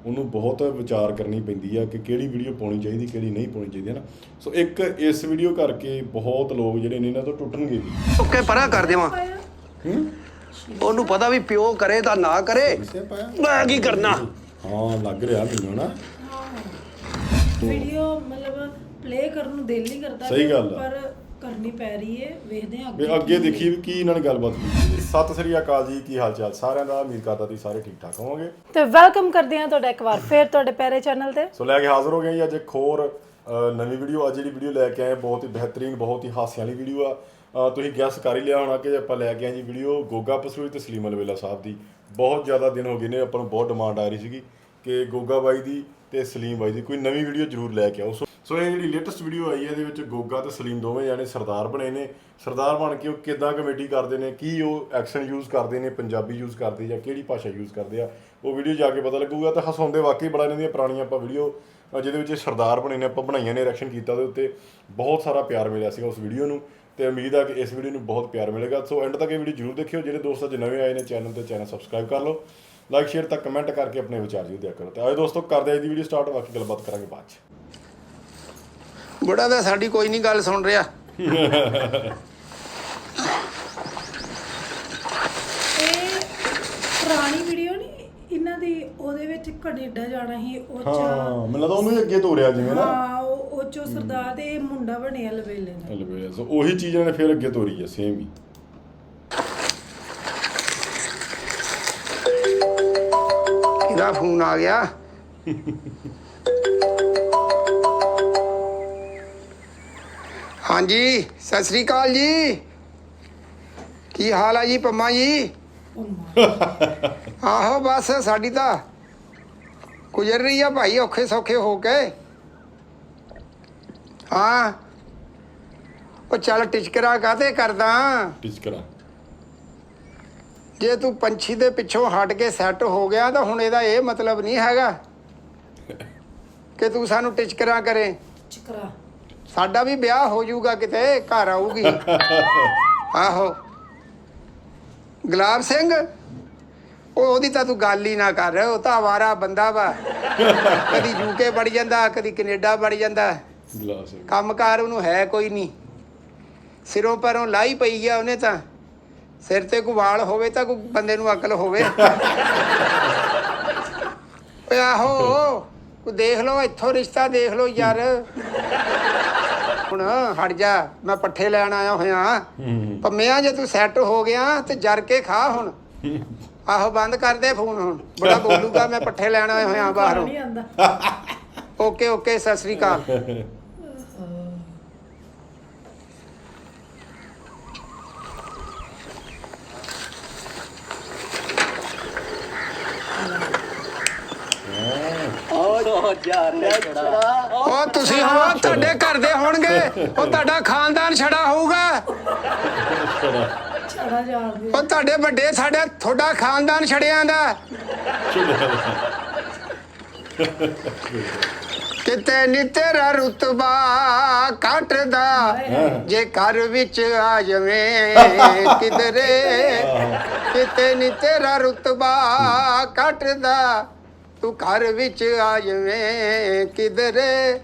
ਉਹਨੂੰ ਬਹੁਤ ਵਿਚਾਰ ਕਰਨੀ ਪੈਂਦੀ ਆ ਕਿ ਕਿਹੜੀ ਵੀਡੀਓ ਪਾਉਣੀ ਚਾਹੀਦੀ ਕਿਹੜੀ ਨਹੀਂ ਪਾਉਣੀ ਚਾਹੀਦੀ ਹੈ ਨਾ। ਸੋ ਇੱਕ ਇਸ ਵੀਡੀਓ ਕਰਕੇ ਬਹੁਤ ਲੋਕ ਜਿਹੜੇ ਨੇ ਇਹਨਾਂ ਤੋਂ ਟੁੱਟਣਗੇ ਵੀ। ਓਕੇ ਪਰਾਂ ਕਰ ਦੇਵਾਂ ਉਹਨੂੰ ਪਤਾ ਵੀ ਪਿਓ ਕਰੇ ਤਾਂ ਨਾ ਕਰੇ ਮੈਂ ਕੀ ਕਰਨਾ। ਹਾਂ ਲੱਗ ਰਿਹਾ ਮੈਨੂੰ ਨਾ ਵੀਡੀਓ ਮਤਲਬ ਪਲੇ ਕਰਨ ਨੂੰ ਦਿਲ ਨਹੀਂ ਕਰਦਾ। ਸਹੀ ਗੱਲ ਆ। ਪਰ ਕਰਨੀ ਪੈ ਰਹੀ ਹੈ। ਵੇਖਦੇ ਹਾਂ ਵੀ ਅੱਗੇ ਦੇਖੀ ਵੀ ਕੀ ਇਹਨਾਂ ਨੇ ਗੱਲਬਾਤ ਕੀਤੀ। ਸਤਿ ਸ੍ਰੀ ਅਕਾਲ ਜੀ, ਕੀ ਹਾਲ ਚਾਲ ਸਾਰਿਆਂ ਦਾ। ਉਮੀਦ ਕਰਦਾ ਤੁਸੀਂ ਸਾਰੇ ਠੀਕ ਠਾਕ ਹੋਵੋਗੇ ਤੇ ਵੈਲਕਮ ਕਰਦੇ ਹਾਂ ਤੁਹਾਡਾ ਇੱਕ ਵਾਰ ਫਿਰ ਤੁਹਾਡੇ ਪਿਆਰੇ ਚੈਨਲ ਤੇ। ਸੋ ਲੈ ਕੇ ਹਾਜ਼ਰ ਹੋ ਗਏ ਜੀ ਅੱਜ ਇੱਕ ਹੋਰ ਨਵੀਂ ਵੀਡੀਓ। ਅੱਜ ਜਿਹੜੀ ਵੀਡੀਓ ਲੈ ਕੇ ਆਏ ਬਹੁਤ ਹੀ ਬਿਹਤਰੀਨ ਬਹੁਤ ਹੀ ਹਾਸਿਆਂ ਵਾਲੀ ਵੀਡੀਓ ਆ। ਤੁਸੀਂ ਗੈਸ ਕਰ ਹੀ ਲਿਆ ਹੋਣਾ ਕਿ ਆਪਾਂ ਲੈ ਕੇ ਆਏ ਜੀ ਵੀਡੀਓ ਗੋਗਾ ਪਸੂਰੀ ਤੇ ਸਲੀਮ ਅਲਵੇਲਾ ਸਾਹਿਬ ਦੀ। ਬਹੁਤ ਜ਼ਿਆਦਾ ਦਿਨ ਹੋ ਗਏ ਨੇ, ਆਪਾਂ ਨੂੰ ਬਹੁਤ ਡਿਮਾਂਡ ਆ ਰਹੀ ਸੀਗੀ ਕਿ ਗੋਗਾ ਬਾਈ ਦੀ ਤੇ ਸਲੀਮ ਬਾਈ ਦੀ ਕੋਈ ਨਵੀਂ ਵੀਡੀਓ ਜ਼ਰੂਰ ਲੈ ਕੇ ਆਓ। ਸੋ ਇਹ ਜਿਹੜੀ ਲੇਟੈਸਟ ਵੀਡੀਓ ਆਈ ਹੈ ਇਹਦੇ ਵਿੱਚ ਗੋਗਾ ਤੇ ਸਲੀਮ ਦੋਵੇਂ ਜਾਣੇ ਸਰਦਾਰ ਬਣੇ ਨੇ। ਸਰਦਾਰ ਬਣ ਕੇ ਉਹ ਕਿੱਦਾਂ ਕਮੇਡੀ ਕਰਦੇ ਨੇ, ਕੀ ਉਹ ਐਕਸ਼ਨ ਯੂਜ਼ ਕਰਦੇ ਨੇ, ਪੰਜਾਬੀ ਯੂਜ਼ ਕਰਦੇ ਜਾਂ ਕਿਹੜੀ ਭਾਸ਼ਾ ਯੂਜ਼ ਕਰਦੇ ਆ, ਉਹ ਵੀਡੀਓ ਜਾ ਕੇ ਪਤਾ ਲੱਗੂਗਾ। ਤਾਂ ਹਸਾਉਂਦੇ ਵਾਕਈ ਬੜਾ ਇਹਨਾਂ ਦੀਆਂ ਪੁਰਾਣੀਆਂ ਆਪਾਂ ਵੀਡੀਓ ਜਿਹਦੇ ਵਿੱਚ ਸਰਦਾਰ ਬਣੇ ਨੇ ਆਪਾਂ ਬਣਾਈਆਂ ਨੇ, ਰਿਐਕਸ਼ਨ ਕੀਤਾ ਉਹਦੇ ਉੱਤੇ ਬਹੁਤ ਸਾਰਾ ਪਿਆਰ ਮਿਲਿਆ ਸੀਗਾ ਉਸ ਵੀਡੀਓ ਨੂੰ। ਤੇ ਉਮੀਦ ਆ ਕਿ ਇਸ ਵੀਡੀਓ ਨੂੰ ਬਹੁਤ ਪਿਆਰ ਮਿਲੇਗਾ। ਸੋ ਐਂਡ ਤੱਕ ਇਹ ਵੀਡੀਓ ਜ਼ਰੂਰ ਦੇਖਿਓ। ਜਿਹੜੇ ਦੋਸਤ ਅੱਜ ਨਵੇਂ ਆਏ ਨੇ ਚੈਨਲ ਤੇ ਚੈਨਲ ਸਬਸਕ੍ਰਾਈਬ ਕਰ ਲਓ, ਲਾਈਕ ਸ਼ੇਅਰ ਤੱਕ ਕਮੈਂਟ ਕਰਕੇ ਆਪਣੇ ਵਿਚਾਰ ਜ਼ਰੂਰ ਦਿਆ ਕਰੋ। ਤੇ ਆਓ ਦੋਸਤੋ ਕਰਦੇ ਆ ਇਹਦੀ ਵੀਡੀਓ ਸਟਾਰਟ, ਬਾਕੀ ਗੱਲਬਾਤ ਕਰਾਂਗੇ ਬਾਅਦ 'ਚ। ਬੁੜਾ ਤਾਂ ਸਾਡੀ ਕੋਈ ਨਹੀਂ ਗੱਲ ਸੁਣ ਰਿਹਾ। ਇਹ ਪੁਰਾਣੀ ਵੀਡੀਓ ਨਹੀਂ ਇਹਨਾਂ ਦੀ, ਉਹਦੇ ਵਿੱਚ ਕੈਨੇਡਾ ਜਾਣਾ ਸੀ ਉਹ ਚ। ਹਾਂ ਮੈਨੂੰ ਲੱਗਦਾ ਉਹਨੂੰ ਹੀ ਅੱਗੇ ਤੋਰਿਆ ਜਿਵੇਂ ਨਾ। ਹਾਂ ਉਹ ਚੋਂ ਸਰਦਾਰ ਤੇ ਮੁੰਡਾ ਬਣਿਆ ਲਵੇਲੇ ਨੇ। ਅਲਵੇਲਾ ਸੋ ਉਹੀ ਚੀਜ਼ ਨੇ ਫਿਰ ਅੱਗੇ ਤੋਰੀ ਹੈ ਸੇਮ ਹੀ। ਕਿਹਦਾ ਫੋਨ ਆ ਗਿਆ? ਹਾਂਜੀ ਸਤਿ ਸ੍ਰੀ ਅਕਾਲ ਜੀ, ਕੀ ਹਾਲ ਆ ਜੀ ਪੰਮਾ ਜੀ? ਆਹੋ ਬਸ ਸਾਡੀ ਤਾਂ ਗੁਜ਼ਰ ਰਹੀ ਆ ਭਾਈ ਔਖੇ ਸੌਖੇ ਹੋ ਕੇ। ਹਾਂ ਉਹ ਚੱਲ ਟਿਚਕਰਾ ਕਾਹਤੇ ਕਰਦਾ? ਟਿਚਕਰਾ ਜੇ ਤੂੰ ਪੰਛੀ ਦੇ ਪਿੱਛੋਂ ਹਟ ਕੇ ਸੈੱਟ ਹੋ ਗਿਆ ਤਾਂ ਹੁਣ ਇਹਦਾ ਇਹ ਮਤਲਬ ਨਹੀਂ ਹੈਗਾ ਕਿ ਤੂੰ ਸਾਨੂੰ ਟਿਚਕਰਾ ਕਰੇ। ਚਕਰਾ ਸਾਡਾ ਵੀ ਵਿਆਹ ਹੋ ਜਾਊਗਾ, ਕਿਤੇ ਘਰ ਆਊਗੀ। ਆਹੋ ਗੁਲਾਬ ਸਿੰਘ ਉਹਦੀ ਤਾਂ ਤੂੰ ਗੱਲ ਹੀ ਨਾ ਕਰ, ਉਹ ਤਾਂ ਆਵਾਰਾ ਬੰਦਾ ਵਾ। ਕਦੀ ਯੂਕੇ ਵੜ ਜਾਂਦਾ, ਕਦੀ ਕੈਨੇਡਾ ਵੜ ਜਾਂਦਾ, ਗਲਾਸ ਕੰਮਕਾਰ ਉਹਨੂੰ ਹੈ ਕੋਈ ਨਹੀਂ। ਸਿਰੋਂ ਪਰੋਂ ਲਾਈ ਪਈ ਆ ਉਹਨੇ ਤਾਂ। ਸਿਰ ਤੇ ਕੋਈ ਵਾਲ ਹੋਵੇ ਤਾਂ ਕੋਈ ਬੰਦੇ ਨੂੰ ਅਕਲ ਹੋਵੇ। ਓਏ ਆਹੋ ਕੋਈ ਦੇਖ ਲਓ, ਇੱਥੋਂ ਰਿਸ਼ਤਾ ਦੇਖ ਲਓ ਯਾਰ। ਹੁਣ ਹਟ ਜਾ, ਮੈਂ ਪੱਠੇ ਲੈਣ ਆਇਆ ਹੋਇਆ। ਪੰਮਿਆ ਜੇ ਤੂੰ ਸੈੱਟ ਹੋ ਗਿਆ ਤੇ ਜਰ ਕੇ ਖਾ ਹੁਣ। ਆਹੋ ਬੰਦ ਕਰ ਦੇ ਫੋਨ ਹੁਣ, ਬੜਾ ਬੋਲੂਗਾ। ਮੈਂ ਪੱਠੇ ਲੈਣ ਆਇਆ ਹੋਇਆ ਬਾਹਰੋਂ। ਨਹੀਂ ਆਂਦਾ। ਓਕੇ ਓਕੇ ਸਤਿ ਸ੍ਰੀ ਅਕਾਲ। ਉਹ ਤੁਸੀਂ ਹੋ, ਤੁਹਾਡੇ ਘਰ ਦੇ ਹੋਣਗੇ, ਉਹ ਤੁਹਾਡਾ ਖਾਨਦਾਨ ਛੜਾ ਹੋਊਗਾ। ਛੜਾ ਜਾਣਦੇ ਉਹ ਤੁਹਾਡੇ ਵੱਡੇ, ਸਾਡੇ ਤੁਹਾਡਾ ਖਾਨਦਾਨ ਛੜਿਆਂ ਦਾ। ਕਿਤੇ ਨੀ ਤੇਰਾ ਰੁਤਬਾ ਘਟਦਾ, ਜੇ ਘਰ ਵਿੱਚ ਆ ਜਾਵੇਂ ਕਿਧਰੇ। ਕਿਤੇ ਨੀ ਤੇਰਾ ਰੁਤਬਾ ਘਟਦਾ, ਤੂੰ ਘਰ ਵਿੱਚ ਆ ਜਾਵੇਂ ਕਿਧਰੇ।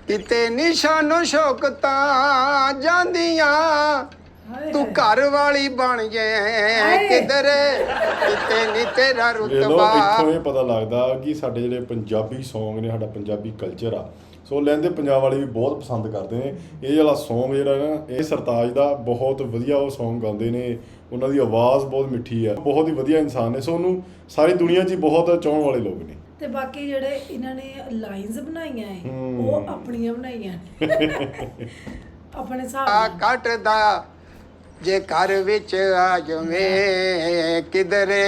ਕਿਤੇ ਨਿਸ਼ਾਨੋ ਸ਼ੌਕਤਾਂ ਜਾਂਦੀਆਂ, ਤੂੰ ਘਰ ਵਾਲੀ ਬਣ ਜਾਏ ਕਿਧਰੇ। ਕਿਤੇ ਨੀ ਤੇਰਾ ਰੁਤਬਾ। ਇੱਥੋਂ ਇਹ ਪਤਾ ਲੱਗਦਾ ਕਿ ਸਾਡੇ ਜਿਹੜੇ ਪੰਜਾਬੀ ਸੌਂਗ ਨੇ, ਸਾਡਾ ਪੰਜਾਬੀ ਕਲਚਰ ਆ, ਸੋ ਲਹਿੰਦੇ ਪੰਜਾਬ ਵਾਲੇ ਵੀ ਬਹੁਤ ਪਸੰਦ ਕਰਦੇ ਨੇ। ਇਹ ਵਾਲਾ ਸੌਂਗ ਜਿਹੜਾ ਨਾ, ਇਹ ਸਰਤਾਜ ਦਾ ਬਹੁਤ ਵਧੀਆ ਉਹ ਸੌਂਗ ਗਾਉਂਦੇ ਨੇ। ਉਹਨਾਂ ਦੀ ਆਵਾਜ਼ ਬਹੁਤ ਮਿੱਠੀ ਆ, ਬਹੁਤ ਹੀ ਵਧੀਆ ਇਨਸਾਨ ਨੇ। ਸੋ ਉਹਨੂੰ ਸਾਰੀ ਦੁਨੀਆ 'ਚ ਹੀ ਬਹੁਤ ਚਾਹਣ ਵਾਲੇ ਲੋਕ ਨੇ। ਤੇ ਬਾਕੀ ਜਿਹੜੇ ਇਹਨਾਂ ਨੇ ਲਾਈਨਸ ਬਣਾਈਆਂ ਹੈ ਉਹ ਆਪਣੀਆਂ ਬਣਾਈਆਂ ਨੇ ਆਪਣੇ ਹਿਸਾਬ ਨਾਲ। ਘਟਦਾ, ਜੇ ਘਰ ਵਿੱਚ ਆ ਜਾਵੇਂ ਕਿਧਰੇ।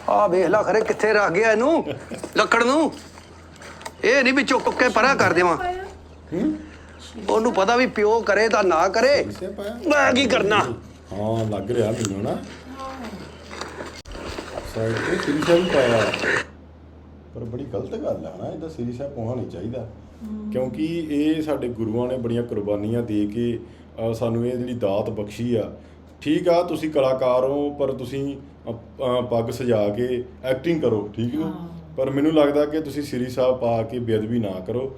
ਆ ਵੇਖ ਲਾ ਖਰੇ ਕਿੱਥੇ ਰੱਖ ਗਿਆ ਇਹਨੂੰ ਲੱਕੜ ਨੂੰ। ਇਹ ਨਹੀਂ ਵੀ ਚੁੱਕ ਕੇ ਪਰਾਂ ਕਰ ਦੇਵਾਂ। ਉਹਨੂੰ ਪਤਾ ਵੀ ਪਿਓ ਕਰੇ ਤਾਂ ਨਾ ਕਰੇ ਮੈਂ ਕੀ ਕਰਨਾ। ਹਾਂ ਲੱਗ ਰਿਹਾ ਮੈਨੂੰ ਨਾ ਸਾਈਡ ਤੇ ਸ੍ਰੀ ਸਾਹਿਬ ਪਾਇਆ, ਪਰ ਬੜੀ ਗਲਤ ਗੱਲ ਹੈ ਨਾ। ਇਹਦਾ ਸ੍ਰੀ ਸਾਹਿਬ ਪਾਉਣਾ ਨਹੀਂ ਚਾਹੀਦਾ, ਕਿਉਂਕਿ ਇਹ ਸਾਡੇ ਗੁਰੂਆਂ ਨੇ ਬੜੀਆਂ ਕੁਰਬਾਨੀਆਂ ਦੇ ਕੇ ਸਾਨੂੰ ਇਹ ਜਿਹੜੀ ਦਾਤ ਬਖਸ਼ੀ ਆ। ਠੀਕ ਆ ਤੁਸੀਂ ਕਲਾਕਾਰ ਹੋ ਪਰ ਤੁਸੀਂ ਪੱਗ ਸਜਾ ਕੇ ਐਕਟਿੰਗ ਕਰੋ, ਠੀਕ ਹੈ। ਪਰ ਮੈਨੂੰ ਲੱਗਦਾ ਕਿ ਤੁਸੀਂ ਸ੍ਰੀ ਸਾਹਿਬ ਪਾ ਕੇ ਬੇਅਦਬੀ ਨਾ ਕਰੋ।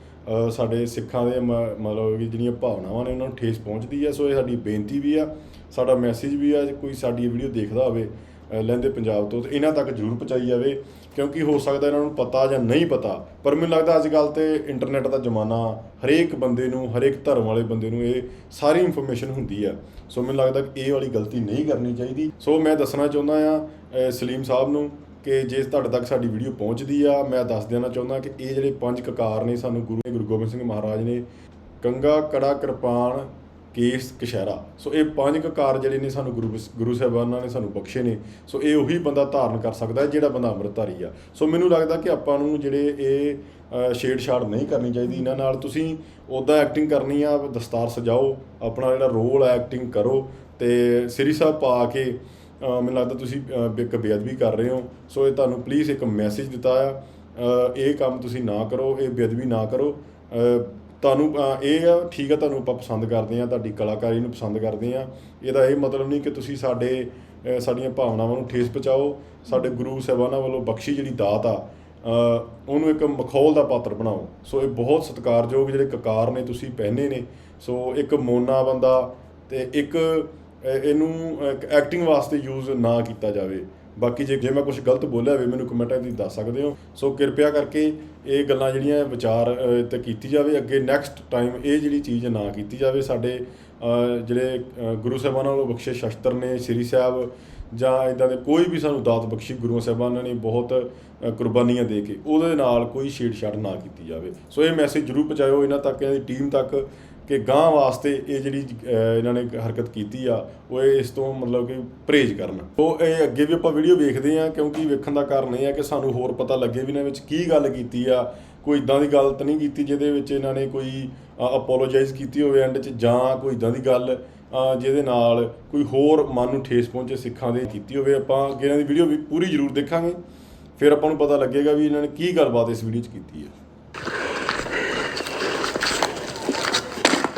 ਸਾਡੇ ਸਿੱਖਾਂ ਦੇ ਮਤਲਬ ਕਿ ਜਿਹੜੀਆਂ ਭਾਵਨਾਵਾਂ ਨੇ ਉਹਨਾਂ ਨੂੰ ਠੇਸ ਪਹੁੰਚਦੀ ਹੈ। ਸੋ ਇਹ ਸਾਡੀ ਬੇਨਤੀ ਵੀ ਆ, ਸਾਡਾ ਮੈਸੇਜ ਵੀ ਆ। ਕੋਈ ਸਾਡੀ ਵੀਡੀਓ ਦੇਖਦਾ ਹੋਵੇ ਲਹਿੰਦੇ ਪੰਜਾਬ ਤੋਂ, ਤਾਂ ਇਹਨਾਂ ਤੱਕ ਜ਼ਰੂਰ ਪਹੁੰਚਾਈ ਜਾਵੇ, ਕਿਉਂਕਿ ਹੋ ਸਕਦਾ ਇਹਨਾਂ ਨੂੰ ਪਤਾ ਜਾਂ ਨਹੀਂ ਪਤਾ। ਪਰ ਮੈਨੂੰ ਲੱਗਦਾ ਅੱਜ ਕੱਲ੍ਹ ਤੇ ਇੰਟਰਨੈਟ ਦਾ ਜ਼ਮਾਨਾ, ਹਰੇਕ ਬੰਦੇ ਨੂੰ, ਹਰੇਕ ਧਰਮ ਵਾਲੇ ਬੰਦੇ ਨੂੰ ਇਹ ਸਾਰੀ ਇਨਫੋਰਮੇਸ਼ਨ ਹੁੰਦੀ ਆ। ਸੋ ਮੈਨੂੰ ਲੱਗਦਾ ਕਿ ਇਹ ਵਾਲੀ ਗਲਤੀ ਨਹੀਂ ਕਰਨੀ ਚਾਹੀਦੀ। ਸੋ ਮੈਂ ਦੱਸਣਾ ਚਾਹੁੰਦਾ ਆ ਸਲੀਮ ਸਾਹਿਬ ਨੂੰ ਕਿ ਜੇ ਤੁਹਾਡੇ ਤੱਕ ਸਾਡੀ ਵੀਡੀਓ ਪਹੁੰਚਦੀ ਆ, ਮੈਂ ਦੱਸ ਦੇਣਾ ਚਾਹੁੰਦਾ ਕਿ ਇਹ ਜਿਹੜੇ 5 ਕਕਾਰ ਨੇ ਸਾਨੂੰ ਗੁਰੂ ਗੋਬਿੰਦ ਸਿੰਘ ਮਹਾਰਾਜ ਨੇ ਕੰਗਾ, ਕੜਾ, ਕਿਰਪਾਨ, ਕੇਸ, ਕਛਹਿਰਾ, ਸੋ ਇਹ 5 ਕਕਾਰ ਜਿਹੜੇ ਨੇ ਸਾਨੂੰ ਗੁਰੂ ਸਾਹਿਬਾਨਾਂ ਨੇ ਸਾਨੂੰ ਬਖਸ਼ੇ ਨੇ। ਸੋ ਇਹ ਉਹੀ ਬੰਦਾ ਧਾਰਨ ਕਰ ਸਕਦਾ ਜਿਹੜਾ ਬੰਦਾ ਅੰਮ੍ਰਿਤਧਾਰੀ ਆ। ਸੋ ਮੈਨੂੰ ਲੱਗਦਾ ਕਿ ਆਪਾਂ ਨੂੰ ਜਿਹੜੇ ਇਹ ਛੇੜਛਾੜ ਨਹੀਂ ਕਰਨੀ ਚਾਹੀਦੀ ਇਹਨਾਂ ਨਾਲ। ਤੁਸੀਂ ਉੱਦਾਂ ਐਕਟਿੰਗ ਕਰਨੀ ਆ, ਦਸਤਾਰ ਸਜਾਓ, ਆਪਣਾ ਜਿਹੜਾ ਰੋਲ ਆ ਐਕਟਿੰਗ ਕਰੋ, ਅਤੇ ਸ੍ਰੀ ਸਾਹਿਬ ਪਾ ਕੇ ਮੈਨੂੰ ਲੱਗਦਾ ਤੁਸੀਂ ਇੱਕ ਬੇਅਦਬੀ ਕਰ ਰਹੇ ਹੋ। ਸੋ ਇਹ ਤੁਹਾਨੂੰ ਪਲੀਜ਼ ਇੱਕ ਮੈਸੇਜ ਦਿੱਤਾ ਆ, ਇਹ ਕੰਮ ਤੁਸੀਂ ਨਾ ਕਰੋ, ਇਹ ਬੇਅਦਬੀ ਨਾ ਕਰੋ। ਤੁਹਾਨੂੰ ਇਹ ਆ, ਠੀਕ ਆ, ਤੁਹਾਨੂੰ ਆਪਾਂ ਪਸੰਦ ਕਰਦੇ ਹਾਂ, ਤੁਹਾਡੀ ਕਲਾਕਾਰੀ ਨੂੰ ਪਸੰਦ ਕਰਦੇ ਹਾਂ। ਇਹਦਾ ਇਹ ਮਤਲਬ ਨਹੀਂ ਕਿ ਤੁਸੀਂ ਸਾਡੀਆਂ ਭਾਵਨਾਵਾਂ ਨੂੰ ਠੇਸ ਪਹੁੰਚਾਓ। ਸਾਡੇ ਗੁਰੂ ਸਾਹਿਬਾਨਾਂ ਵੱਲੋਂ ਬਖਸ਼ੀ ਜਿਹੜੀ ਦਾਤ ਆ ਉਹਨੂੰ ਇੱਕ ਮਖੌਲ ਦਾ ਪਾਤਰ ਬਣਾਓ। ਸੋ ਇਹ ਬਹੁਤ ਸਤਿਕਾਰਯੋਗ ਜਿਹੜੇ ਕਕਾਰ ਨੇ ਤੁਸੀਂ ਪਹਿਨੇ ਨੇ। ਸੋ ਇੱਕ ਮੋਨਾ ਬੰਦਾ ਅਤੇ ਇੱਕ ਇਹਨੂੰ ਐਕਟਿੰਗ ਵਾਸਤੇ ਯੂਜ਼ ਨਾ ਕੀਤਾ ਜਾਵੇ। ਬਾਕੀ ਜੇ ਮੈਂ ਕੁਝ ਗਲਤ ਬੋਲਿਆ ਹੋਵੇ ਮੈਨੂੰ ਕਮੈਂਟਾਂ 'ਚ ਦੱਸ ਸਕਦੇ ਹੋ। ਸੋ ਕਿਰਪਾ ਕਰਕੇ ਇਹ ਗੱਲਾਂ ਜਿਹੜੀਆਂ ਵਿਚਾਰ ਤੇ ਕੀਤੀ ਜਾਵੇ, ਅੱਗੇ ਨੈਕਸਟ ਟਾਈਮ ਇਹ ਜਿਹੜੀ ਚੀਜ਼ ਨਾ ਕੀਤੀ ਜਾਵੇ। ਸਾਡੇ ਜਿਹੜੇ ਗੁਰੂ ਸਾਹਿਬਾਨਾਂ ਵੱਲੋਂ ਬਖਸ਼ੇ ਸ਼ਸਤਰ ਨੇ, ਸ੍ਰੀ ਸਾਹਿਬ ਜਾਂ ਇੱਦਾਂ ਦੇ ਕੋਈ ਵੀ ਸਾਨੂੰ ਦਾਤ ਬਖਸ਼ੀ ਗੁਰੂ ਸਾਹਿਬਾਨਾਂ ਨੇ ਬਹੁਤ ਕੁਰਬਾਨੀਆਂ ਦੇ ਕੇ, ਉਹਦੇ ਨਾਲ ਕੋਈ ਛੇੜਛਾੜ ਨਾ ਕੀਤੀ ਜਾਵੇ। ਸੋ ਇਹ ਮੈਸੇਜ ਜ਼ਰੂਰ ਪਹੁੰਚਾਇਓ ਇਹਨਾਂ ਤੱਕ, ਇਹਨਾਂ ਦੀ ਟੀਮ ਤੱਕ, ਕਿ ਗਾਂਹ ਵਾਸਤੇ ਇਹ ਜਿਹੜੀ ਇਹਨਾਂ ਨੇ ਹਰਕਤ ਕੀਤੀ ਆ ਉਹ ਇਸ ਤੋਂ ਮਤਲਬ ਕਿ ਪਰਹੇਜ਼ ਕਰਨ। ਸੋ ਇਹ ਅੱਗੇ ਵੀ ਆਪਾਂ ਵੀਡੀਓ ਵੇਖਦੇ ਹਾਂ, ਕਿਉਂਕਿ ਵੇਖਣ ਦਾ ਕਾਰਨ ਇਹ ਆ ਕਿ ਸਾਨੂੰ ਹੋਰ ਪਤਾ ਲੱਗੇ ਵੀ ਇਹਨਾਂ ਵਿੱਚ ਕੀ ਗੱਲ ਕੀਤੀ ਆ। ਕੋਈ ਇੱਦਾਂ ਦੀ ਗੱਲ ਤਾਂ ਨਹੀਂ ਕੀਤੀ ਜਿਹਦੇ ਵਿੱਚ ਇਹਨਾਂ ਨੇ ਕੋਈ ਅਪੋਲੋਜਾਈਜ਼ ਕੀਤੀ ਹੋਵੇ ਐਂਡ 'ਚ, ਜਾਂ ਕੋਈ ਇੱਦਾਂ ਦੀ ਗੱਲ ਜਿਹਦੇ ਨਾਲ ਕੋਈ ਹੋਰ ਮਨ ਨੂੰ ਠੇਸ ਪਹੁੰਚੇ ਸਿੱਖਾਂ ਦੇ ਕੀਤੀ ਹੋਵੇ। ਆਪਾਂ ਅੱਗੇ ਇਹਨਾਂ ਦੀ ਵੀਡੀਓ ਵੀ ਪੂਰੀ ਜ਼ਰੂਰ ਦੇਖਾਂਗੇ, ਫਿਰ ਆਪਾਂ ਨੂੰ ਪਤਾ ਲੱਗੇਗਾ ਵੀ ਇਹਨਾਂ ਨੇ ਕੀ ਗੱਲਬਾਤ ਇਸ ਵੀਡੀਓ 'ਚ ਕੀਤੀ ਹੈ।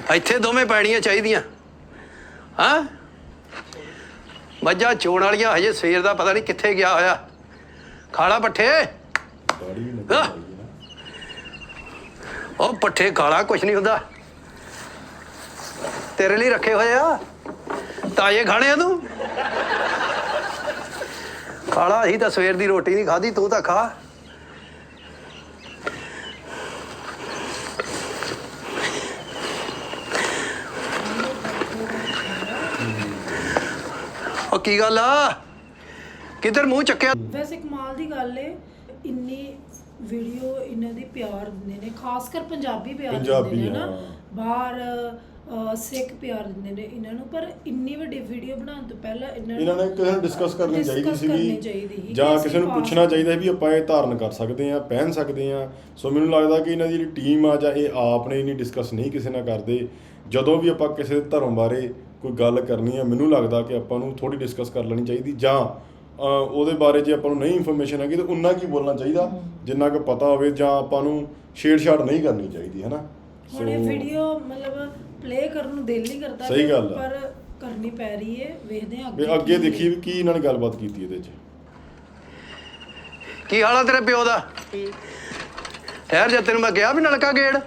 ਇੱਥੇ ਦੋਵੇਂ ਪੈਣੀਆਂ ਚਾਹੀਦੀਆਂ। ਹਾਂ, ਮੱਝਾਂ ਚੋਣ ਵਾਲੀਆਂ ਹਜੇ ਸਵੇਰ ਦਾ ਪਤਾ ਨਹੀਂ ਕਿੱਥੇ ਗਿਆ ਹੋਇਆ। ਖਾਲਾ ਪੱਠੇ, ਉਹ ਪੱਠੇ ਖਾਲਾ, ਕੁਛ ਨਹੀਂ ਹੁੰਦਾ, ਤੇਰੇ ਲਈ ਰੱਖੇ ਹੋਏ ਆ, ਤਾਜ਼ੇ ਖਾਣੇ ਆ ਤੂੰ। ਖਾਲਾ, ਅਸੀਂ ਤਾਂ ਸਵੇਰ ਦੀ ਰੋਟੀ ਨਹੀਂ ਖਾਧੀ, ਤੂੰ ਤਾਂ ਖਾ। ਉਹ ਕੀ ਗੱਲ ਆ, ਕਿੱਧਰ ਮੂੰਹ ਚੱਕਿਆ? ਵੈਸੇ ਕਮਾਲ ਦੀ ਗੱਲ ਏ, ਇੰਨੀ ਵੀਡੀਓ ਇਹਨਾਂ ਦੀ ਪਿਆਰ ਦਿੰਦੇ ਨੇ, ਖਾਸ ਕਰ ਪੰਜਾਬੀ ਪਿਆਰ ਦਿੰਦੇ ਨੇ ਨਾ, ਬਾਹਰ ਸਿੱਖ ਪਿਆਰ ਦਿੰਦੇ ਨੇ ਇਹਨਾਂ ਨੂੰ। ਪਰ ਇੰਨੀ ਵੱਡੀ ਵੀਡੀਓ ਬਣਾਉਣ ਤੋਂ ਪਹਿਲਾਂ ਇਹਨਾਂ ਨੇ ਕਿਸੇ ਨੂੰ ਡਿਸਕਸ ਕਰਨੀ ਚਾਹੀਦੀ ਸੀਗੀ, ਜਾਂ ਕਿਸੇ ਨੂੰ ਪੁੱਛਣਾ ਚਾਹੀਦਾ ਵੀ ਆਪਾਂ ਇਹ ਧਾਰਨ ਕਰ ਸਕਦੇ ਹਾਂ, ਪਹਿਨ ਸਕਦੇ ਹਾਂ। ਸੋ ਮੈਨੂੰ ਲੱਗਦਾ ਕਿ ਇਹਨਾਂ ਦੀ ਜਿਹੜੀ ਟੀਮ ਆ ਜਾਂ ਇਹ ਆਪ ਨੇ ਇੰਨੀ ਡਿਸਕਸ ਨਹੀਂ ਕਿਸੇ ਨਾਲ ਕਰਦੇ। ਜਦੋਂ ਵੀ ਆਪਾਂ ਕਿਸੇ ਧਰਮ ਬਾਰੇ ਕੋਈ ਗੱਲ ਕਰਨੀ ਆ, ਮੈਨੂੰ ਲੱਗਦਾ ਕਿ ਆਪਾਂ ਨੂੰ ਥੋੜ੍ਹੀ ਡਿਸਕਸ ਕਰ ਲੈਣੀ ਚਾਹੀਦੀ, ਜਾਂ ਉਹਦੇ ਬਾਰੇ ਜੇ ਆਪਾਂ ਨੂੰ ਨਹੀਂ ਇਨਫੋਰਮੇਸ਼ਨ ਹੈਗੀ ਤਾਂ ਉਨਾ ਕੀ ਬੋਲਣਾ ਚਾਹੀਦਾ ਜਿੰਨਾ ਕੁ ਪਤਾ ਹੋਵੇ, ਜਾਂ ਆਪਾਂ ਨੂੰ ਛੇੜਛਾੜ ਨਹੀਂ ਕਰਨੀ ਚਾਹੀਦੀ, ਹੈ ਨਾ। ਹੁਣ ਇਹ ਵੀਡੀਓ ਮਤਲਬ ਪਲੇ ਕਰਨ ਨੂੰ ਦਿਲ ਨਹੀਂ ਕਰਦਾ, ਸਹੀ ਗੱਲ ਆ, ਪਰ ਕਰਨੀ ਪੈ ਰਹੀ ਹੈ। ਵੇਖਦੇ ਹਾਂ ਅੱਗੇ ਦੇਖੀਏ ਵੀ ਕੀ ਇਹਨਾਂ ਨੇ ਗੱਲਬਾਤ ਕੀਤੀ ਇਹਦੇ 'ਚ। ਕੀ ਹਾਲ ਆ ਤੇਰੇ ਪਿਓ ਦਾ? ਠਹਿਰ ਜਾ, ਤੈਨੂੰ ਮੈਂ ਕਿਹਾ ਵੀ ਨਲਕਾ ਗੇੜ,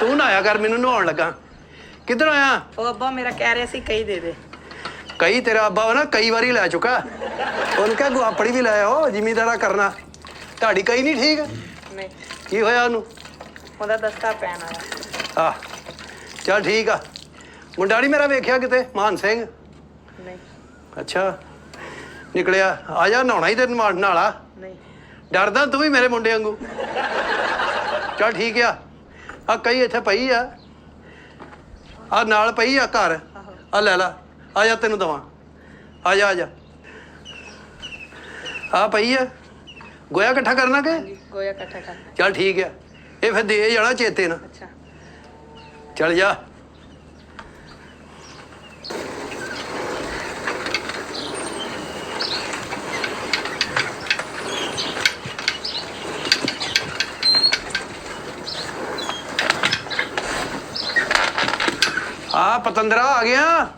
ਤੂੰ ਨਹਾਇਆ ਕਰ, ਮੈਨੂੰ ਨਹਾਉਣ ਲੱਗਾ। ਕਿੱਧਰ ਆਇਆ? ਉਹ ਅੱਬਾ ਮੇਰਾ ਕਹਿ ਰਿਹਾ ਸੀ ਕਈ ਦੇ ਦੇ। ਕਈ ਤੇਰਾ ਅੱਬਾ ਵਾ ਨਾ, ਕਈ ਵਾਰੀ ਲੈ ਚੁੱਕਾ। ਉਹਨੂੰ ਕਹਿ ਗੁਆਪੜੀ ਵੀ ਲੈ ਆਓ, ਜ਼ਿਮੀਂਦਾਰਾ ਕਰਨਾ। ਤੁਹਾਡੀ ਕਈ ਨਹੀਂ ਠੀਕ? ਨਹੀਂ, ਕੀ ਹੋਇਆ ਉਹਨੂੰ? ਉਹਦਾ ਦਸਤਾ ਪੈਣ ਆਇਆ। ਆਹ ਚੱਲ ਠੀਕ ਆ। ਮੁੰਡਾ ਨਹੀਂ ਮੇਰਾ ਵੇਖਿਆ ਕਿਤੇ, ਮਾਨ ਸਿੰਘ? ਨਹੀਂ। ਅੱਛਾ, ਨਿਕਲਿਆ। ਆ ਜਾ, ਨਹਾਉਣਾ ਹੀ ਤੇ ਨਾਲਾ। ਨਹੀਂ। ਡਰਦਾ ਤੂੰ ਵੀ ਮੇਰੇ ਮੁੰਡੇ ਵਾਂਗੂ? ਚੱਲ ਠੀਕ ਆ। ਆ ਕਈ ਇੱਥੇ ਪਈ ਆ, ਆ ਨਾਲ ਪਈ ਆ ਘਰ, ਆ ਲੈ ਲਾ। ਆ ਜਾ, ਤੈਨੂੰ ਦਵਾਂ। ਆ ਜਾ, ਆ ਜਾ। ਆ ਪਈ ਆ, ਗੋਇਆ ਇਕੱਠਾ ਕਰਨਾ ਕਿ? ਗੋਇਆ ਇਕੱਠਾ ਕਰ। ਚੱਲ ਠੀਕ ਆ, ਇਹ ਫਿਰ ਦੇ ਜਾਣਾ ਚੇਤੇ ਨਾ। ਅੱਛਾ, ਚੱਲ ਜਾ। ਆ ਪਤੰਦਰਾ ਆ ਗਿਆ,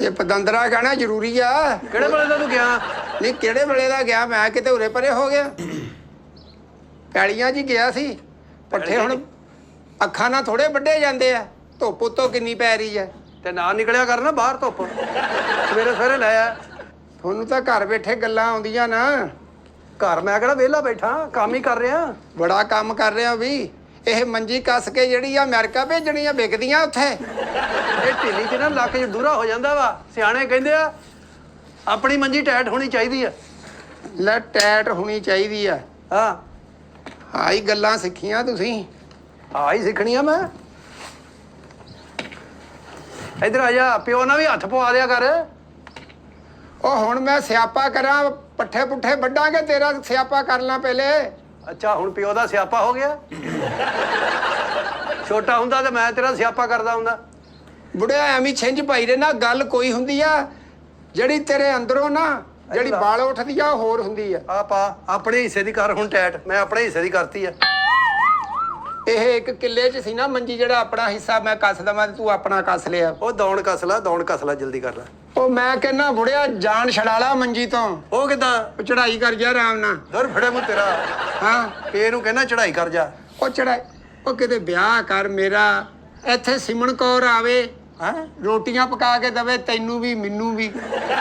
ਇਹ ਪਤੰਦਰਾ ਕਹਿਣਾ ਜ਼ਰੂਰੀ ਆ। ਕਿਹੜੇ ਵੇਲੇ ਦਾ ਤੂੰ ਗਿਆ? ਨਹੀਂ ਕਿਹੜੇ ਵੇਲੇ ਦਾ ਗਿਆ, ਮੈਂ ਕਿਤੇ ਉਰੇ ਪਰੇ ਹੋ ਗਿਆ। ਪੈਲੀਆਂ 'ਚ ਹੀ ਗਿਆ ਸੀ। ਪੱਠੇ ਹੁਣ ਅੱਖਾਂ ਨਾਲ ਥੋੜੇ ਵੱਢੇ ਜਾਂਦੇ ਆ, ਧੁੱਪ ਉੱਤੋਂ ਕਿੰਨੀ ਪੈ ਰਹੀ ਆ। ਤੇ ਨਾ ਨਿਕਲਿਆ ਕਰ ਨਾ ਬਾਹਰ ਧੁੱਪ, ਸਵੇਰੇ ਸਵੇਰੇ ਲੈ ਆ। ਤੁਹਾਨੂੰ ਤਾਂ ਘਰ ਬੈਠੇ ਗੱਲਾਂ ਆਉਂਦੀਆਂ ਨਾ। ਘਰ ਮੈਂ ਕਿਹੜਾ ਵਿਹਲਾ ਬੈਠਾ, ਕੰਮ ਹੀ ਕਰ ਰਿਹਾ। ਬੜਾ ਕੰਮ ਕਰ ਰਿਹਾ ਵੀ। ਇਹ ਮੰਜੀ ਕੱਸ ਕੇ ਜਿਹੜੀ ਆ ਅਮਰੀਕਾ ਭੇਜਣੀ ਆ, ਵਿਕਦੀਆਂ ਉੱਥੇ। ਇਹ ਢਿੱਲੀ 'ਚ ਨਾ ਲੱਕ 'ਚ ਦੂਰਾ ਹੋ ਜਾਂਦਾ ਵਾ। ਸਿਆਣੇ ਕਹਿੰਦੇ ਆ ਆਪਣੀ ਮੰਜੀ ਟੈਟ ਹੋਣੀ ਚਾਹੀਦੀ ਆ। ਲੈ ਟੈਟ ਹੋਣੀ ਚਾਹੀਦੀ ਆ। ਹਾਂ ਆਹੀ ਗੱਲਾਂ ਸਿੱਖੀਆਂ ਤੁਸੀਂ। ਆ ਹੀ ਸਿੱਖਣੀ ਆ ਮੈਂ। ਇੱਧਰ ਆ ਜਾ, ਪਿਓ ਨਾਲ ਵੀ ਹੱਥ ਪਵਾ ਦਿਆ ਕਰ। ਉਹ ਹੁਣ ਮੈਂ ਸਿਆਪਾ ਕਰਾਂ, ਪੱਠੇ ਪੁੱਠੇ ਵੱਢਾਂਗੇ, ਤੇਰਾ ਸਿਆਪਾ ਕਰ ਲਾਂ ਪਹਿਲੇ। ਅੱਛਾ ਹੁਣ ਪਿਓ ਦਾ ਸਿਆਪਾ ਹੋ ਗਿਆ। ਛੋਟਾ ਹੁੰਦਾ ਤੇ ਮੈਂ ਤੇਰਾ ਸਿਆਪਾ ਕਰਦਾ ਹੁੰਦਾ। ਬੁੜਿਆ ਐਵੇਂ ਛਿੰਝ ਪਾਈ ਦੇ ਨਾ। ਗੱਲ ਕੋਈ ਹੁੰਦੀ ਆ ਜਿਹੜੀ ਤੇਰੇ ਅੰਦਰੋਂ ਨਾ ਜਿਹੜੀ ਬਾਲ ਉੱਠਦੀ ਆ, ਉਹ ਹੋਰ ਹੁੰਦੀ ਆ। ਆ ਪਾ ਆਪਣੇ ਹਿੱਸੇ ਦੀ ਕਰ ਹੁਣ ਟੈਟ। ਮੈਂ ਆਪਣੇ ਹਿੱਸੇ ਦੀ ਕਰਤੀ ਆ। ਇਹ ਇੱਕ ਕਿੱਲੇ 'ਚ ਸੀ ਨਾ ਮੰਜੀ, ਜਿਹੜਾ ਆਪਣਾ ਹਿੱਸਾ ਮੈਂ ਕੱਸ ਦਵਾਂ ਤੇ ਤੂੰ ਆਪਣਾ ਕੱਸ ਲਿਆ। ਉਹ ਦੌਣ ਕਸ ਲਾ ਜਲਦੀ ਕਰ ਲੈ। ਉਹ ਮੈਂ ਕਹਿੰਦਾ ਬੁੜਿਆ ਜਾਨ ਛਡਾ ਲਾ ਮੰਜੀ ਤੋਂ। ਉਹ ਕਿੱਦਾਂ? ਉਹ ਚੜਾਈ ਕਰ ਜਾ ਆਰਾਮ ਨਾਲ। ਦਰ ਫੜੇ ਮੂੰ ਤੇਰਾ। ਹਾਂ ਪੇ ਨੂੰ ਕਹਿੰਦਾ ਚੜਾਈ ਕਰ ਜਾ। ਉਹ ਚੜਾਈ, ਉਹ ਕਿਤੇ ਵਿਆਹ ਕਰ ਮੇਰਾ। ਇੱਥੇ ਸਿਮਣ ਕੌਰ ਆਵੇ, ਹੈ ਰੋਟੀਆਂ ਪਕਾ ਕੇ ਦਵੇ ਤੈਨੂੰ ਵੀ ਮੈਨੂੰ ਵੀ,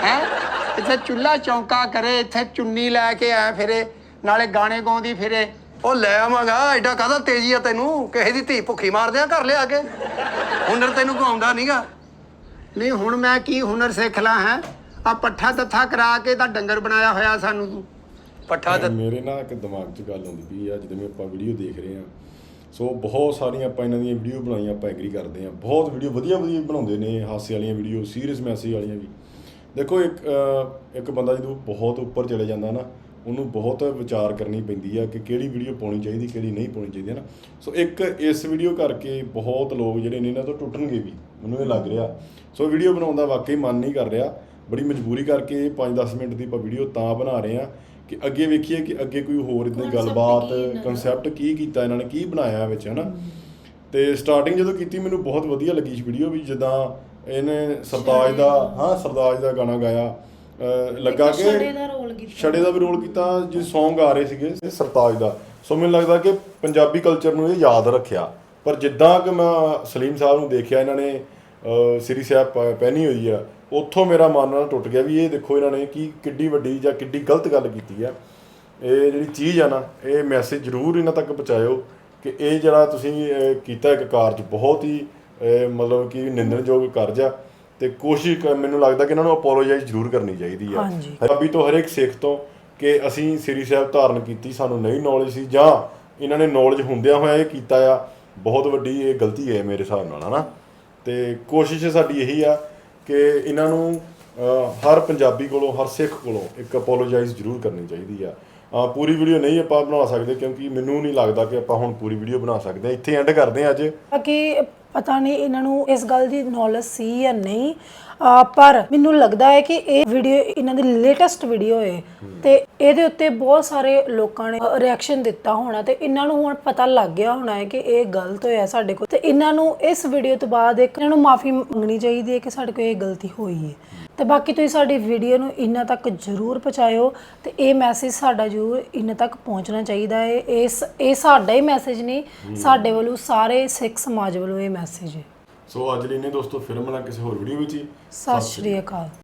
ਹੈ ਇੱਥੇ ਚੁੱਲ੍ਹਾ ਚੌਂਕਾ ਕਰੇ, ਇੱਥੇ ਚੁੰਨੀ ਲੈ ਕੇ ਆਏ ਫਿਰੇ, ਨਾਲੇ ਗਾਣੇ ਗਾਉਂਦੀ ਫਿਰੇ। ਉਹ ਲੈ ਆਵਾਂਗਾ। ਐਡਾ ਕਾਹਦਾ ਤੇਜ਼ੀ ਆ ਤੈਨੂੰ? ਕਿਸੇ ਦੀ ਧੀ ਭੁੱਖੀ ਮਾਰਦੇ ਆ ਘਰ ਲਿਆ ਕੇ। ਹੁਨਰ ਤੈਨੂੰ ਕੋਈ ਆਉਂਦਾ ਨਹੀਂਗਾ। ਨਹੀਂ ਹੁਣ ਮੈਂ ਕੀ ਹੁਨਰ ਸਿੱਖ ਲਾਂ? ਹੈ ਆ ਪੱਠਾ ਤੱਥਾ ਕਰਾ ਕੇ ਤਾਂ ਡੰਗਰ ਬਣਾਇਆ ਹੋਇਆ ਸਾਨੂੰ ਤੂੰ। ਪੱਠਾ ਮੇਰੇ ਨਾ ਇੱਕ ਦਿਮਾਗ 'ਚ ਗੱਲ ਆਉਂਦੀ ਪਈ ਆ ਜਦੋਂ ਵੀ ਆਪਾਂ ਵੀਡੀਓ ਦੇਖ ਰਹੇ ਹਾਂ। ਸੋ ਬਹੁਤ ਸਾਰੀਆਂ ਆਪਾਂ ਇਹਨਾਂ ਦੀਆਂ ਵੀਡੀਓ ਬਣਾਈਆਂ, ਆਪਾਂ ਐਗਰੀ ਕਰਦੇ ਹਾਂ। ਬਹੁਤ ਵੀਡੀਓ ਵਧੀਆ ਬਣਾਉਂਦੇ ਨੇ, ਹਾਸੇ ਵਾਲੀਆਂ ਵੀਡੀਓ, ਸੀਰੀਅਸ ਮੈਸੇਜ ਵਾਲੀਆਂ ਵੀ। ਦੇਖੋ ਇੱਕ ਬੰਦਾ ਜਦੋਂ ਬਹੁਤ ਉੱਪਰ ਚਲੇ ਜਾਂਦਾ ਨਾ, ਉਹਨੂੰ ਬਹੁਤ ਵਿਚਾਰ ਕਰਨੀ ਪੈਂਦੀ ਆ ਕਿ ਕਿਹੜੀ ਵੀਡੀਓ ਪਾਉਣੀ ਚਾਹੀਦੀ, ਕਿਹੜੀ ਨਹੀਂ ਪਾਉਣੀ ਚਾਹੀਦੀ, ਹੈ ਨਾ। ਸੋ ਇੱਕ ਇਸ ਵੀਡੀਓ ਕਰਕੇ ਬਹੁਤ ਲੋਕ ਜਿਹੜੇ ਨੇ ਇਹਨਾਂ ਤੋਂ ਟੁੱਟਣਗੇ ਵੀ, ਮੈਨੂੰ ਇਹ ਲੱਗ ਰਿਹਾ। ਸੋ ਵੀਡੀਓ ਬਣਾਉਣ ਦਾ ਵਾਕਈ ਮਨ ਨਹੀਂ ਕਰ ਰਿਹਾ। ਬੜੀ ਮਜਬੂਰੀ ਕਰਕੇ 5-10 ਮਿੰਟ ਦੀ ਆਪਾਂ ਵੀਡੀਓ ਤਾਂ ਬਣਾ ਰਹੇ ਹਾਂ ਕਿ ਅੱਗੇ ਵੇਖੀਏ ਕਿ ਅੱਗੇ ਕੋਈ ਹੋਰ ਇੱਦਾਂ ਦੀ ਗੱਲਬਾਤ, ਕਨਸੈਪਟ ਕੀ ਕੀਤਾ ਇਹਨਾਂ ਨੇ, ਕੀ ਬਣਾਇਆ ਵਿੱਚ, ਹੈ ਨਾ। ਤੇ ਸਟਾਰਟਿੰਗ ਜਦੋਂ ਕੀਤੀ ਮੈਨੂੰ ਬਹੁਤ ਵਧੀਆ ਲੱਗੀ ਇਸ ਵੀਡੀਓ ਵੀ, ਜਿੱਦਾਂ ਇਹਨੇ ਸਰਤਾਜ ਦਾ ਗਾਣਾ ਗਾਇਆ। ਲੱਗਾ ਕਿ ਛੜੇ ਦਾ ਵੀ ਰੋਲ ਕੀਤਾ, ਜੇ ਸੌਂਗ ਆ ਰਹੇ ਸੀਗੇ ਸਰਤਾਜ ਦਾ। ਸੋ ਮੈਨੂੰ ਲੱਗਦਾ ਕਿ ਪੰਜਾਬੀ ਕਲਚਰ ਨੂੰ ਇਹ ਯਾਦ ਰੱਖਿਆ। ਪਰ ਜਿੱਦਾਂ ਕਿ ਮੈਂ ਸਲੀਮ ਸਾਹਿਬ ਨੂੰ ਦੇਖਿਆ, ਇਹਨਾਂ ਨੇ ਸ੍ਰੀ ਸਾਹਿਬ ਪਹਿਨੀ ਹੋਈ ਆ, ਉੱਥੋਂ ਮੇਰਾ ਮਨ ਨਾਲ ਟੁੱਟ ਗਿਆ ਵੀ ਇਹ ਦੇਖੋ ਇਹਨਾਂ ਨੇ ਕਿੱਡੀ ਵੱਡੀ ਜਾਂ ਕਿੱਡੀ ਗਲਤ ਗੱਲ ਕੀਤੀ ਆ। ਇਹ ਜਿਹੜੀ ਚੀਜ਼ ਆ ਨਾ, ਇਹ ਮੈਸੇਜ ਜ਼ਰੂਰ ਇਹਨਾਂ ਤੱਕ ਪਹੁੰਚਾਇਓ ਕਿ ਇਹ ਜਿਹੜਾ ਤੁਸੀਂ ਕੀਤਾ ਇੱਕ ਕਾਰਜ ਬਹੁਤ ਹੀ ਮਤਲਬ ਕਿ ਨਿੰਦਣਯੋਗ ਕਾਰਜ ਆ। ਤੇ ਕੋਸ਼ਿਸ਼ ਮੈਨੂੰ ਲੱਗਦਾ ਕਿ ਇਹਨਾਂ ਨੂੰ ਅਪੋਲੋਜਾਈਜ਼ ਜ਼ਰੂਰ ਕਰਨੀ ਚਾਹੀਦੀ ਆ ਪੰਜਾਬੀ ਤੋਂ, ਹਰੇਕ ਸਿੱਖ ਤੋਂ, ਕਿ ਅਸੀਂ ਸ੍ਰੀ ਸਾਹਿਬ ਧਾਰਨ ਕੀਤੀ, ਸਾਨੂੰ ਨਹੀਂ ਨੌਲੇਜ ਸੀ, ਜਾਂ ਇਹਨਾਂ ਨੇ ਨੌਲੇਜ ਹੁੰਦਿਆਂ ਹੋਇਆ ਇਹ ਕੀਤਾ ਆ। ਬਹੁਤ ਵੱਡੀ ਇਹ ਗਲਤੀ ਹੈ ਮੇਰੇ ਹਿਸਾਬ ਨਾਲ, ਹੈ ਨਾ। ਤੇ ਕੋਸ਼ਿਸ਼ ਸਾਡੀ ਇਹੀ ਆ ਕਿ ਇਹਨਾਂ ਨੂੰ ਹਰ ਪੰਜਾਬੀ ਕੋਲੋਂ, ਹਰ ਸਿੱਖ ਕੋਲੋਂ ਇੱਕ ਅਪੋਲੋਜਾਈਜ਼ ਜ਼ਰੂਰ ਕਰਨੀ ਚਾਹੀਦੀ ਆ। ਪੂਰੀ ਵੀਡੀਓ ਨਹੀਂ ਆਪਾਂ ਬਣਾ ਸਕਦੇ ਕਿਉਂਕਿ ਮੈਨੂੰ ਨਹੀਂ ਲੱਗਦਾ ਕਿ ਆਪਾਂ ਹੁਣ ਪੂਰੀ ਵੀਡੀਓ ਬਣਾ ਸਕਦੇ ਹਾਂ। ਇੱਥੇ ਐਂਡ ਕਰਦੇ ਹਾਂ ਅੱਜ। ਕਿ ਪਤਾ ਨਹੀਂ ਇਹਨਾਂ ਨੂੰ ਇਸ ਗੱਲ ਦੀ ਨੌਲੇਜ ਸੀ ਜਾਂ ਨਹੀਂ, ਪਰ ਮੈਨੂੰ ਲੱਗਦਾ ਹੈ ਕਿ ਇਹ ਵੀਡੀਓ ਇਹਨਾਂ ਦੀ ਲੇਟੈਸਟ ਵੀਡੀਓ ਹੈ ਤੇ ਇਹਦੇ ਉੱਤੇ ਬਹੁਤ ਸਾਰੇ ਲੋਕਾਂ ਨੇ ਰਿਐਕਸ਼ਨ ਦਿੱਤਾ ਹੋਣਾ ਤੇ ਇਹਨਾਂ ਨੂੰ ਹੁਣ ਪਤਾ ਲੱਗ ਗਿਆ ਹੋਣਾ ਹੈ ਕਿ ਇਹ ਗਲਤ ਹੋਇਆ ਸਾਡੇ ਕੋਲ, ਤੇ ਇਹਨਾਂ ਨੂੰ ਇਸ ਵੀਡੀਓ ਤੋਂ ਬਾਅਦ ਇਹਨਾਂ ਨੂੰ ਮਾਫੀ ਮੰਗਣੀ ਚਾਹੀਦੀ ਹੈ ਕਿ ਸਾਡੇ ਕੋਲ ਇਹ ਗਲਤੀ ਹੋਈ ਹੈ। ਤੇ ਬਾਕੀ ਤੁਸੀਂ ਸਾਡੀ ਵੀਡੀਓ ਨੂੰ ਇਹਨਾਂ ਤੱਕ ਜ਼ਰੂਰ ਪਹੁੰਚਾਇਓ ਤੇ ਇਹ ਮੈਸੇਜ ਸਾਡਾ ਜ਼ਰੂਰ ਇਹਨਾਂ ਤੱਕ ਪਹੁੰਚਣਾ ਚਾਹੀਦਾ ਹੈ। ਇਹ ਸਾਡਾ ਹੀ ਮੈਸੇਜ ਨਹੀਂ, ਸਾਡੇ ਵੱਲੋਂ ਸਾਰੇ ਸਿੱਖ ਸਮਾਜ ਵੱਲੋਂ ਇਹ ਮੈਸੇਜ ਹੈ। ਸੋ ਅੱਜ ਲਈ ਨੇ ਦੋਸਤੋ, ਫਿਰ ਮਿਲਾਂ ਕਿਸੇ ਹੋਰ ਵੀਡੀਓ ਵਿੱਚ ਹੀ। ਸਤਿ ਸ਼੍ਰੀ ਅਕਾਲ।